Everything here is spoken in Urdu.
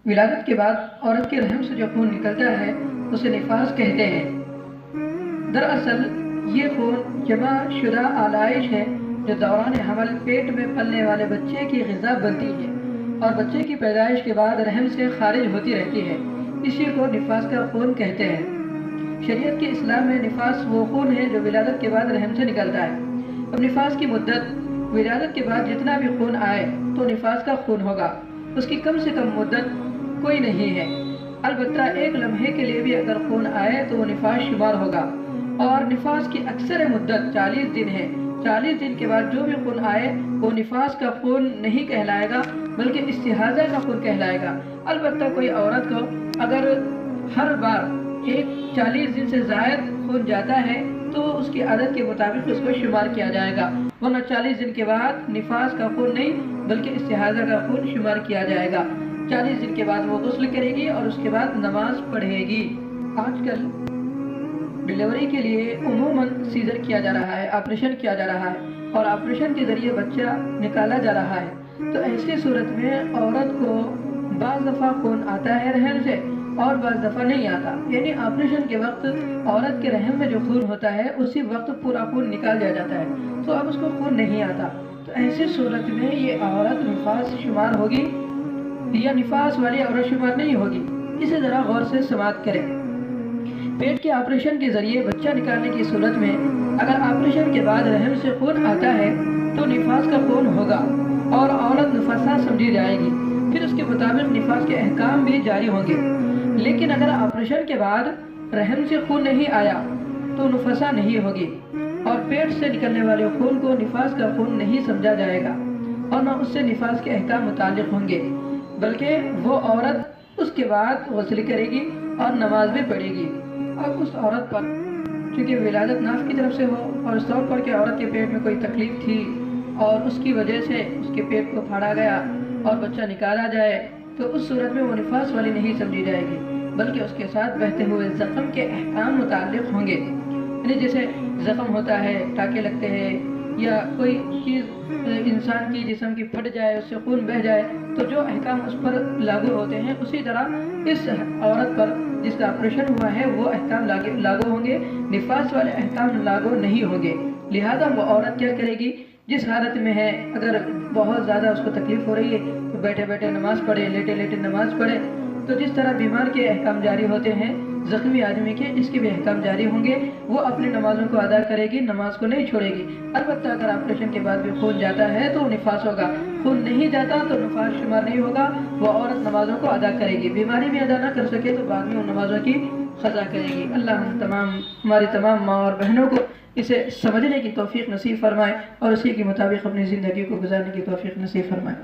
ولادت کے بعد عورت کے رحم سے جو خون نکلتا ہے اسے نفاس کہتے ہیں۔ دراصل یہ خون جمع شدہ آلائش ہے جو دوران حمل پیٹ میں پلنے والے بچے کی غذا بنتی ہے اور بچے کی پیدائش کے بعد رحم سے خارج ہوتی رہتی ہے۔ اسی کو نفاس کا خون کہتے ہیں۔ شریعت کے اسلام میں نفاس وہ خون ہے جو ولادت کے بعد رحم سے نکلتا ہے۔ اب نفاس کی مدت ولادت کے بعد جتنا بھی خون آئے تو نفاس کا خون ہوگا، اس کی کم سے کم مدت کوئی نہیں ہے۔ البتہ ایک لمحے کے لیے بھی اگر خون آئے تو وہ نفاس شمار ہوگا، اور نفاس کی اکثر مدت 40 دن ہے۔ 40 دن کے بعد جو بھی خون آئے وہ نفاس کا خون نہیں کہلائے گا بلکہ استحاضہ کا خون کہلائے گا۔ البتہ کوئی عورت کو اگر ہر بار 40 دن سے زائد خون جاتا ہے تو اس کی عادت کے مطابق اس کو شمار کیا جائے گا، ورنہ 40 دن کے بعد نفاس کا خون نہیں بلکہ استحاضہ کا خون شمار کیا جائے گا۔ 40 دن کے بعد وہ غسل کرے گی اور اس کے بعد نماز پڑھے گی۔ آج کل ڈیلیوری کے لیے عموماً سیزر کیا جا رہا ہے، آپریشن کیا جا رہا ہے اور آپریشن کے ذریعے بچہ نکالا جا رہا ہے۔ تو ایسی صورت میں عورت کو بعض دفعہ خون آتا ہے رحم سے اور بعض دفعہ نہیں آتا، یعنی آپریشن کے وقت عورت کے رحم میں جو خون ہوتا ہے اسی وقت پورا خون نکال دیا جاتا ہے، تو اب اس کو خون نہیں آتا۔ تو ایسی صورت میں یہ عورت نفاس شمار ہوگی یا نفاس والی عورت شمار نہیں ہوگی، اسے ذرا غور سے سماعت کریں۔ پیٹ کے آپریشن کے ذریعے بچہ نکالنے کی صورت میں اگر آپریشن کے بعد رحم سے خون آتا ہے تو نفاس کا خون ہوگا اور عورت نفاسہ سمجھی جائے گی، پھر اس کے مطابق نفاس کے احکام بھی جاری ہوں گے۔ لیکن اگر آپریشن کے بعد رحم سے خون نہیں آیا تو نفاسہ نہیں ہوگی اور پیٹ سے نکلنے والے خون کو نفاس کا خون نہیں سمجھا جائے گا اور نہ اس سے نفاس کے احکام متعلق ہوں گے، بلکہ وہ عورت اس کے بعد غسل کرے گی اور نماز بھی پڑھے گی۔ اب اس عورت پر چونکہ ولادت ناف کی طرف سے ہو اور اس طور پر کہ عورت کے پیٹ میں کوئی تکلیف تھی اور اس کی وجہ سے اس کے پیٹ کو پھاڑا گیا اور بچہ نکالا جائے تو اس صورت میں وہ نفاس والی نہیں سمجھی جائے گی، بلکہ اس کے ساتھ بہتے ہوئے زخم کے احکام متعلق ہوں گے۔ یعنی جیسے زخم ہوتا ہے، ٹانکے لگتے ہیں یا کوئی چیز انسان کی جسم کی پھٹ جائے، اس سے خون بہہ جائے تو جو احکام اس پر لاگو ہوتے ہیں اسی طرح اس عورت پر جس کا آپریشن ہوا ہے وہ احکام لاگو ہوں گے، نفاس والے احکام لاگو نہیں ہوں گے۔ لہذا وہ عورت کیا کرے گی؟ جس حالت میں ہے، اگر بہت زیادہ اس کو تکلیف ہو رہی ہے تو بیٹھے بیٹھے نماز پڑھے، لیٹے لیٹے نماز پڑھے۔ تو جس طرح بیمار کے احکام جاری ہوتے ہیں زخمی آدمی کے، اس کے بھی احکام جاری ہوں گے۔ وہ اپنی نمازوں کو ادا کرے گی، نماز کو نہیں چھوڑے گی۔ البتہ اگر آپریشن کے بعد بھی خون جاتا ہے تو نفاس ہوگا، خون نہیں جاتا تو نفاس شمار نہیں ہوگا، وہ عورت نمازوں کو ادا کرے گی۔ بیماری میں ادا نہ کر سکے تو بعد میں ان نمازوں کی قضا کرے گی۔ اللہ ہماری تمام ماں اور بہنوں کو اسے سمجھنے کی توفیق نصیب فرمائے اور اسی کے مطابق اپنی زندگی کو گزارنے کی توفیق نصیب فرمائے۔